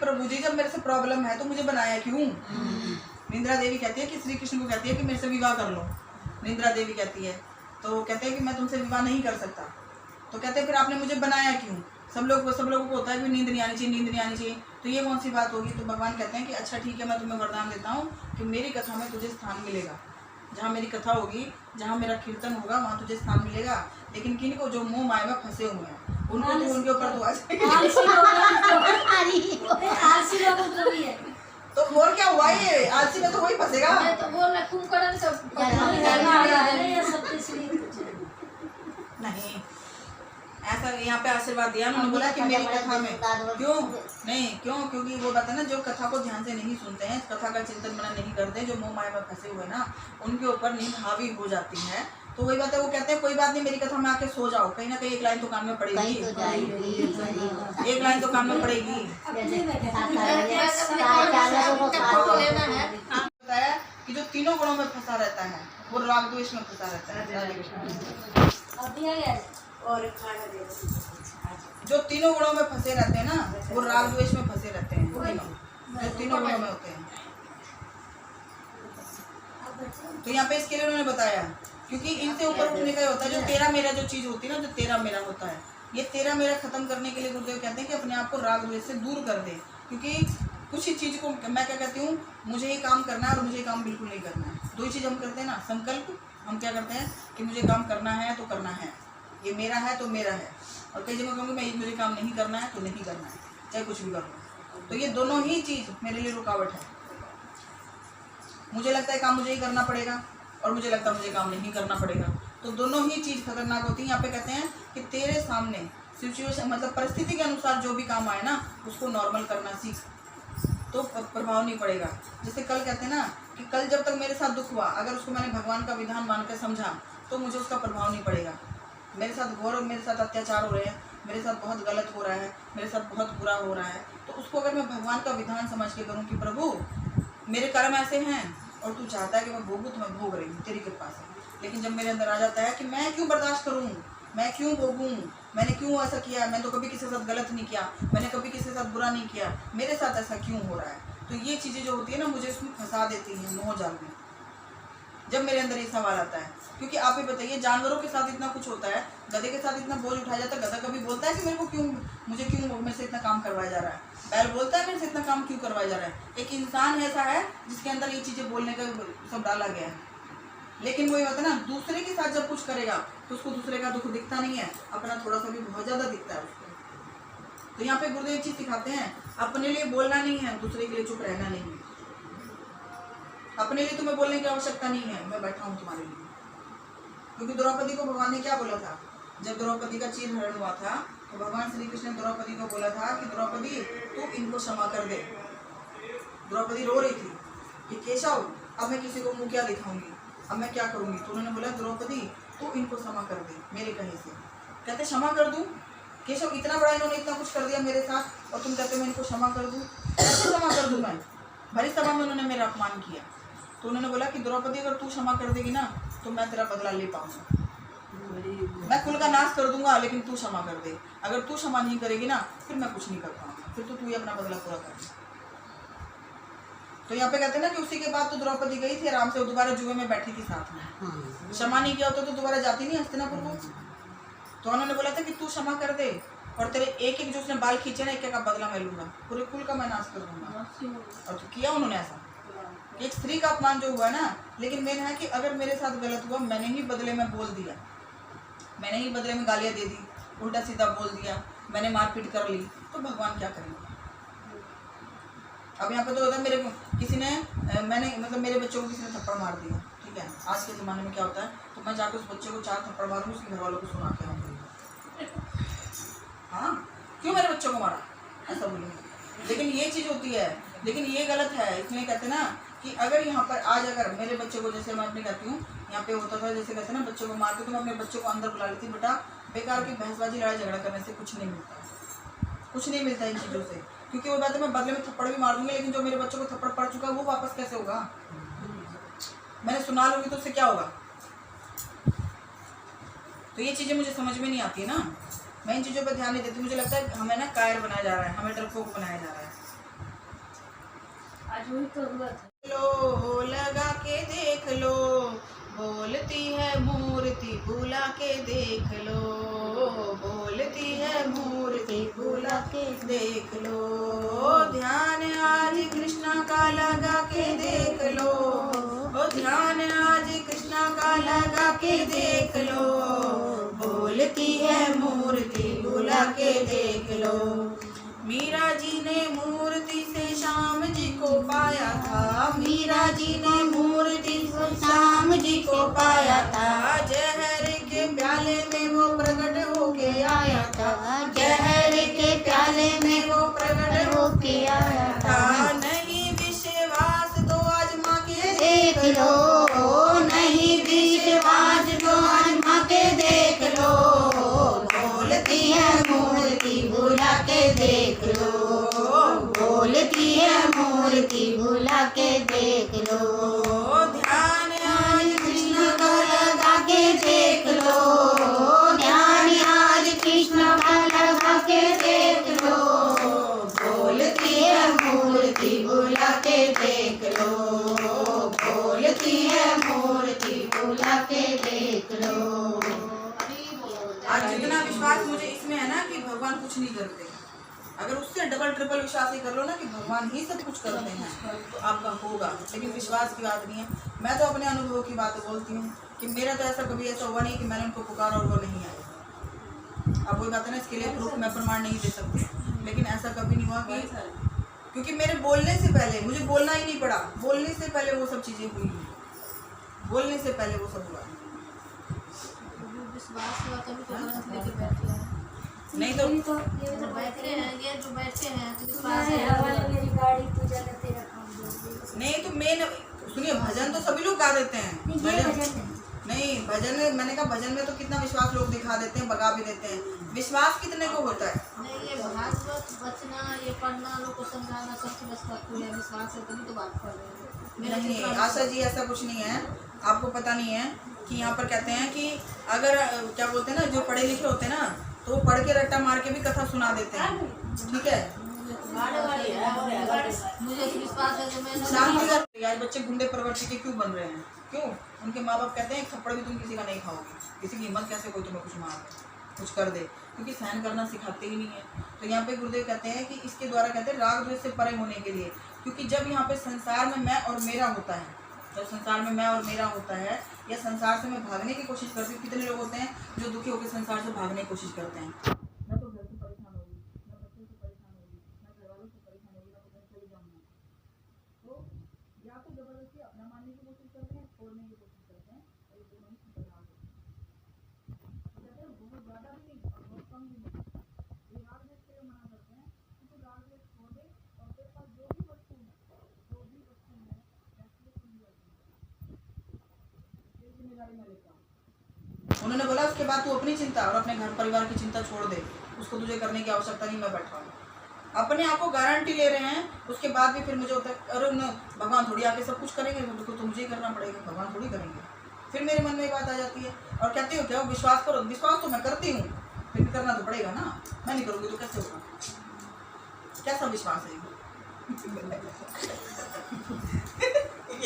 प्रभु जी जब मेरे से प्रॉब्लम है तो मुझे बनाया क्यों? निंद्रा देवी कहती है कि श्री कृष्ण को कहती है कि मेरे से विवाह कर लो। निंद्रा देवी कहती है, तो कहते हैं कि मैं तुमसे विवाह नहीं कर सकता। तो कहते हैं फिर आपने मुझे बनाया क्यों? सब लोगों को होता है कि नींद नहीं आनी चाहिए, नींद नहीं आनी चाहिए, तो ये कौन सी बात होगी? तो भगवान कहते हैं कि अच्छा ठीक है, मैं तुम्हें वरदान देता हूँ कि मेरी कथा में तुझे स्थान मिलेगा। जहाँ मेरी कथा होगी, जहाँ मेरा कीर्तन होगा, वहाँ तुझे स्थान मिलेगा। लेकिन किन को? जो मोह माया में फंसे हुए हैं उनको, तो उनके ऊपर तो आ जाएगी। तो और क्या हुआ? ये आलसी में तो वही फंसेगा। नहीं, ऐसा यहाँ पे आशीर्वाद दिया उन्होंने, बोला कि मेरी कथा में क्यों? क्योंकि वो बात है ना, जो कथा को ध्यान से नहीं सुनते हैं, कथा का चिंतन मनन नहीं करते, जो मोह माया में फंसे हुए ना, उनके ऊपर नींद हावी हो जाती है। तो वही बात है, वो कहते हैं कोई बात नहीं, मेरी कथा में आके सो जाओ, कहीं ना कहीं एक लाइन तो कान में पड़ेगी, एक लाइन तो कान में पड़ेगी। बताया कि जो तीनों गुणों में फंसा रहता है वो राग द्वेष में फंसा रहता है। और जो तीनों गुणों में फंसे रहते हैं ना, वो राग द्वेष में फंसे रहते हैं। जो तीनों गुणों में होते हैं। तो यहाँ पे इसके लिए उन्होंने बताया, क्योंकि इनसे ऊपर उठने का होता है। जो तेरा मेरा जो चीज होती है ना, जो तेरा मेरा होता है, ये तेरा मेरा खत्म करने के लिए गुरुदेव कहते हैं कि अपने आप को राग द्वेष से दूर कर दे। क्योंकि कुछ ही चीज को मैं क्या कहती हूँ, मुझे ये काम करना है और मुझे ये काम बिल्कुल नहीं करना है। दो ही चीज हम करते हैं ना, संकल्प हम क्या करते हैं कि मुझे काम करना है तो करना है, ये मेरा है तो मेरा है, और कई जगह कहूँगी मैं मुझे काम नहीं करना है तो नहीं करना है, चाहे कुछ भी कर लो। तो ये दोनों ही चीज़ मेरे लिए रुकावट है। मुझे लगता है काम मुझे ही करना पड़ेगा और मुझे लगता है मुझे काम नहीं करना पड़ेगा, तो दोनों ही चीज़ खतरनाक होती है। यहाँ पे कहते हैं कि तेरे सामने सिचुएशन, मतलब परिस्थिति के अनुसार जो भी काम आए ना, उसको नॉर्मल करना सीख, तो प्रभाव नहीं पड़ेगा। जैसे कल कहते हैं ना कि कल जब तक मेरे साथ दुख हुआ, अगर उसको मैंने भगवान का विधान मानकर समझा तो मुझे उसका प्रभाव नहीं पड़ेगा। मेरे साथ घोर और मेरे साथ अत्याचार हो रहे हैं, मेरे साथ बहुत गलत हो रहा है, मेरे साथ बहुत बुरा हो रहा है, तो उसको अगर मैं भगवान का विधान समझ के करूँ कि प्रभु मेरे कर्म ऐसे हैं और तू चाहता है कि मैं भोगूँ, तो मैं भोग रही हूँ तेरी कृपा से। लेकिन जब मेरे अंदर आ जाता है कि मैं क्यों बर्दाश्त करूँ, मैं क्यों भोगूँ, मैंने क्यों ऐसा किया, मैं तो कभी किसी के साथ गलत नहीं किया, मैंने कभी किसी के साथ बुरा नहीं किया, मेरे साथ ऐसा क्यों हो रहा है, तो ये चीज़ें जो होती है ना, मुझे इसमें फंसा देती हैं मोह जाल में। जब मेरे अंदर ये सवाल आता है, क्योंकि आप ही बताइए, जानवरों के साथ इतना कुछ होता है, गधे के साथ इतना बोझ उठाया जाता है, गधा कभी बोलता है कि मेरे को क्यों, मुझे क्यों मेरे से इतना काम करवाया जा रहा है? बैल बोलता है मेरे से इतना काम क्यों करवाया जा रहा है? एक इंसान ऐसा है जिसके अंदर ये चीज़ें बोलने का सब डाला गया है। लेकिन वही होता है ना, दूसरे के साथ जब कुछ करेगा तो उसको दूसरे का दुख दिखता नहीं है, अपना थोड़ा सा भी बहुत ज़्यादा दिखता है उसको। तो यहाँ पे गुरुदेव एक चीज़ सिखाते हैं, अपने लिए बोलना नहीं है, दूसरे के लिए चुप रहना नहीं है। अपने लिए तुम्हें बोलने की आवश्यकता नहीं है, मैं बैठा हूँ तुम्हारे लिए। क्योंकि द्रौपदी को भगवान ने क्या बोला था? जब द्रौपदी का चीरहरण हुआ था तो भगवान श्री कृष्ण ने द्रौपदी को बोला था कि द्रौपदी तू इनको क्षमा कर दे। द्रौपदी रो रही थी कि केशव अब मैं किसी को मुँह क्या दिखाऊंगी, अब मैं क्या करूँगी? तो उन्होंने बोला द्रौपदी तू इनको क्षमा कर दे मेरे कहे से। कहते क्षमा कर दूँ? केशव इतना बड़ा इन्होंने इतना कुछ कर दिया मेरे साथ और तुम कहते मैं इनको क्षमा कर दूँ? कैसे क्षमा कर दूँ? मैं भरी सभा में उन्होंने मेरा अपमान किया। तो उन्होंने बोला कि द्रौपदी अगर तू क्षमा कर देगी ना तो मैं तेरा बदला ले पाऊंगा, मैं कुल का नाश कर दूंगा, लेकिन तू क्षमा कर दे। अगर तू क्षमा नहीं करेगी ना फिर मैं कुछ नहीं कर पाऊंगा, फिर तो तू ही अपना बदला पूरा कर। तो यहाँ पे कहते हैं ना कि उसी के बाद तो द्रौपदी गई थी आराम से, दोबारा जुए में बैठी थी साथ में। क्षमा नहीं किया होता तो दोबारा जाती नहीं हस्तिनापुर को। तो उन्होंने बोला था कि तू क्षमा कर दे और तेरे एक एक जो उसने बाल खींचे ना, एक का बदला मैं लूंगा, पूरे कुल का मैं नाश कर दूंगा। और तो किया उन्होंने ऐसा। एक स्त्री का अपमान जो हुआ ना, लेकिन मेन है कि अगर मेरे साथ गलत हुआ, मैंने ही बदले में बोल दिया, मैंने ही बदले में गालियाँ दे दी, उल्टा सीधा बोल दिया, मैंने मारपीट कर ली, तो भगवान क्या करेंगे? अब यहाँ पे तो होता है मेरे किसी ने मैंने मतलब मेरे बच्चों को किसी ने थप्पड़ मार दिया, ठीक है, आज के ज़माने में क्या होता है, तो मैं जाकर उस बच्चे को 4 थप्पड़ मारूंगी, उसके घर वालों को सुना के आऊँगी, हाँ क्यों मेरे बच्चों को मारा, ऐसा बोलेंगे। लेकिन ये चीज़ होती है, लेकिन ये गलत है। इसमें कहते हैं ना कि अगर यहाँ पर आज अगर मेरे बच्चे को, जैसे मैं अपनी कहती हूँ, यहाँ पे होता था जैसे कहते हैं ना बच्चों को मार के, तो मैं अपने बच्चों को अंदर बुला लेती, बेटा बेकार की बहसबाजी लड़ाई झगड़ा करने से कुछ नहीं मिलता, कुछ नहीं मिलता इन चीज़ों से। क्योंकि वो बात है मैं बदले में थप्पड़ भी मार दूंगी, लेकिन जो मेरे बच्चों को थप्पड़ पड़ चुका है वो वापस कैसे होगा? मैंने सुना लूँगी तो उससे क्या होगा? तो ये चीज़ें मुझे समझ में नहीं आती ना, मैं इन चीज़ों पर ध्यान नहीं देती। मुझे लगता है हमें ना कायर बनाया जा रहा है, हमें डरपोक बनाया जा रहा है। लो लगा के देख लो, बोलती है मूर्ति बुला के देख लो, बोलती है मूर्ति बुला के देख लो। ध्यान आज कृष्णा का लगा के देख लो, ध्यान आज कृष्णा का लगा के देख लो, बोलती है मूर्ति बुला के देख लो। मीरा जी ने मूर्ति से श्याम जी को पाया था, मीरा जी ने मूर्ति से श्याम जी को पाया था। जहर के प्याले में वो प्रकट होके आया था, जहर के प्याले में वो प्रकट होके आया था। नहीं विश्वास तो आजमा के देख लो, नहीं विश्वास तो आजमा के देख लो, बोलती है मूर्ति बुला के देख लो, बोलती है मूर्ति बुला के देख लो। ध्यान आज कृष्ण का लगा के देख लो, ध्यान आज कृष्ण का लगा के देख लो, बोलती है मूर्ति बुला के देख लो, बोलती है मूर्ति बुला के देख लो। आज जितना विश्वास मुझे इसमें है ना कि भगवान कुछ नहीं करते, अगर उससे डबल ट्रिपल विश्वास ही कर लो ना कि भगवान ही सब कुछ करते हैं तो आपका होगा। लेकिन विश्वास की बात नहीं है। मैं तो अपने अनुभव की बात बोलती हूँ कि मेरा तो ऐसा कभी ऐसा हुआ नहीं कि मैंने उनको पुकारा और वो नहीं आए। अब वही बात है ना, इसके लिए प्रूफ मैं प्रमाण नहीं दे सकती, लेकिन ऐसा कभी नहीं हुआ कि, क्योंकि मेरे बोलने से पहले मुझे बोलना ही नहीं पड़ा, बोलने से पहले वो सब चीज़ें हुई, बोलने से पहले वो सब हुआ। नहीं तो ये जो बैठे हैं, ये जो बैठे हैं नहीं तो मेन सुनिए, भजन तो सभी लोग गा देते हैं। नहीं भजन में मैंने कहा, भजन में तो कितना विश्वास लोग दिखा देते हैं, बगा भी देते हैं। विश्वास कितने को होता है? नहीं, ये भागवत बचना, ये पढ़ना, लोग को समझाना, सबसे विश्वास है, तभी तो बात कर रहे हैं। नहीं आशा जी, ऐसा कुछ नहीं है। आपको पता नहीं है कि यहाँ पर कहते हैं कि अगर क्या बोलते हैं ना, जो पढ़े लिखे होते हैं ना, तो वो पढ़ के रट्टा मार के भी कथा सुना देते हैं। ठीक है, मुझे विश्वास है कि मैं शांति। आज बच्चे गुंडे प्रवृत्ति के क्यों बन रहे हैं? क्यों? उनके माँ बाप कहते हैं एक थप्पड़ भी तुम किसी का नहीं खाओगे, किसी की हिम्मत कैसे कोई तुम्हें कुछ मार कुछ कर दे, क्योंकि सहन करना सिखाते ही नहीं है। तो यहाँ पे गुरुदेव कहते हैं कि इसके द्वारा कहते हैं राग द्वेष से परे होने के लिए, क्योंकि जब यहाँ पे संसार में मैं और मेरा होता है, जब संसार में मैं और मेरा होता है, या संसार से मैं भागने की कोशिश करती हूँ। कितने लोग होते हैं जो दुखी होकर संसार से भागने की कोशिश करते हैं? मैं तो घर से परेशान होगी, मैं बच्चों से परेशान होगी, मैं घर वालों से परेशान होगी, मैं तो घर चली जाऊँगी। तो या तो जबरदस्ती अपना मानने की कोशिश करते हैं, छोड़ने की कोशिश करते हैं, और ये दोनों ही खतरनाक होते हैं। कहते हैं बहुत ज़्यादा भी नहीं और बहुत कम भी नहीं। ये राग द्वेष के लिए मना करते हैं कि तू राग द्वेष छोड़ दे और तेरे पास जो भी वस्तु है जिम्मेदारी मैं लेता हूँ। उन्होंने बोला उसके बाद तू अपनी चिंता और अपने घर परिवार की चिंता छोड़ दे, उसको तुझे करने की आवश्यकता नहीं, मैं बैठा हूँ। अपने आप को गारंटी ले रहे हैं, उसके बाद भी फिर मुझे होता है अरे भगवान थोड़ी आके सब कुछ करेंगे, तो मुझे ही करना पड़ेगा, भगवान थोड़ी करेंगे। फिर मेरे मन में ये बात आ जाती है और कहती हो क्या विश्वास करो, विश्वास तो मैं करती हूँ, फिर भी करना तो पड़ेगा ना, मैं नहीं करूँगी तो कैसे होगा? कैसा विश्वास है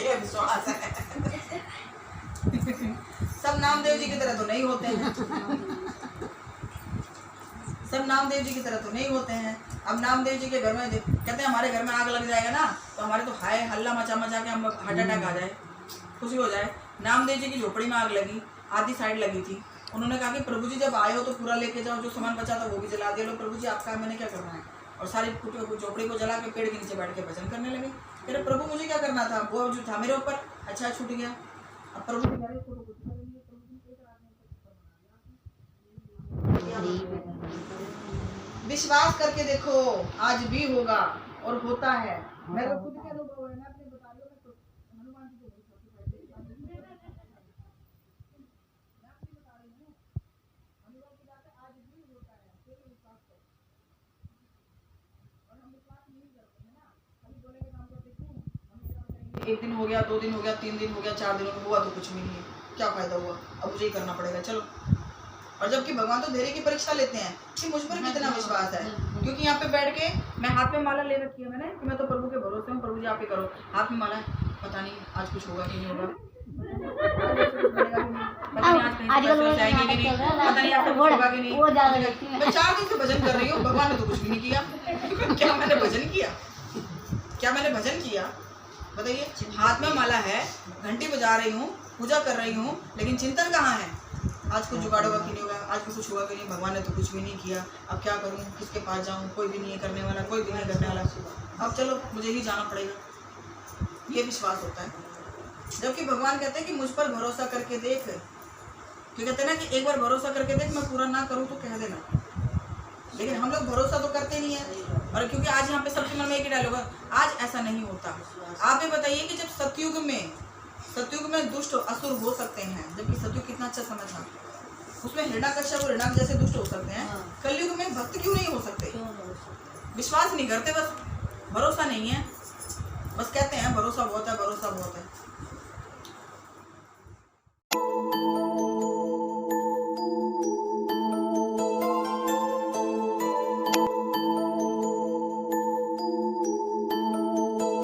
ये विश्वास है। सब नामदेव जी की तरह तो नहीं होते हैं, सब नामदेव जी की तरह तो नहीं होते हैं। अब नामदेव जी के घर में कहते हैं हमारे घर में आग लग जाएगा ना तो हमारे तो हाय हल्ला मचा मचा के हम हार्ट अटैक आ जाए, खुशी हो जाए। नामदेव जी की झोपड़ी में आग लगी, आधी साइड लगी थी। उन्होंने कहा कि प्रभु जी जब आए हो तो पूरा लेके जाओ, जो सामान बचा था वो भी जला दे लो, प्रभु जी आपका मैंने क्या करना है। और सारी झोपड़ी को जला के पेड़ के नीचे बैठ के भजन करने लगे। कह रहे प्रभु मुझे क्या करना था, वो जो था मेरे ऊपर अच्छा छूट गया। अब प्रभु जी कह रहे उसको तो कुछ करेंगे, प्रभु जी विश्वास करके देखो, आज भी होगा और होता है। मेरा खुद का अनुभव है, मैं अपने बता रही हूँ। तो हनुमान जी को आज भी होता है, विश्वास करो। और हम विश्वास नहीं करते हैं ना, हम बोलेंगे काम करते क्यों, एक दिन हो गया, 2 दिन हो गया, 3 दिन हो गया, 4 दिन हो गया, हुआ तो कुछ भी नहीं है, क्या फायदा हुआ, अब मुझे ही करना पड़ेगा चलो। और जबकि भगवान तो धैर्य की परीक्षा लेते हैं कि मुझ पर कितना विश्वास है, क्योंकि यहाँ पे बैठ के मैं हाथ में माला ले रखी है मैंने कि मैं तो प्रभु के भरोसे हूँ, प्रभु पूजा आप ही करो, आप ही माना है, पता नहीं आज कुछ होगा कि नहीं होगा, पता नहीं आज कहीं से पैसे वैसे आएंगे कि नहीं, पता नहीं आपका कुछ होगा कि नहीं। मैं 4 दिन से भजन कर रही हूँ, भगवान ने तो कुछ भी नहीं किया। क्या मैंने भजन किया? क्या मैंने भजन किया? बताइए। हाथ में माला है, घंटी बजा रही हूँ, पूजा कर रही हूँ, लेकिन चिंतन कहाँ है? आज कुछ जुगाड़ होगा कि नहीं होगा, आज कुछ होगा कि नहीं, भगवान ने तो कुछ भी नहीं किया, अब क्या करूँ, किसके पास जाऊँ, कोई भी नहीं है करने वाला, कोई भी नहीं करने वाला, अब चलो मुझे ही जाना पड़ेगा, ये विश्वास होता है। जबकि भगवान कहते हैं कि मुझ पर भरोसा करके देख, तो कहते हैं ना कि एक बार भरोसा करके देख, मैं पूरा ना करूँ तो कह देना। लेकिन हम लोग भरोसा तो करते नहीं है, और क्योंकि आज यहाँ पे सबके मन में एक ही डायलॉग है, आज ऐसा नहीं होता। आप ये बताइए कि जब सतयुग में दुष्ट असुर हो सकते हैं, जबकि सतयुग कितना अच्छा समय था, उसमें हिरण्याकश्यप और हिरण्याक जैसे दुष्ट हो सकते हैं, कलयुग में भक्त क्यों नहीं हो सकते? विश्वास नहीं करते, बस भरोसा नहीं है, बस कहते हैं भरोसा बहुत है, भरोसा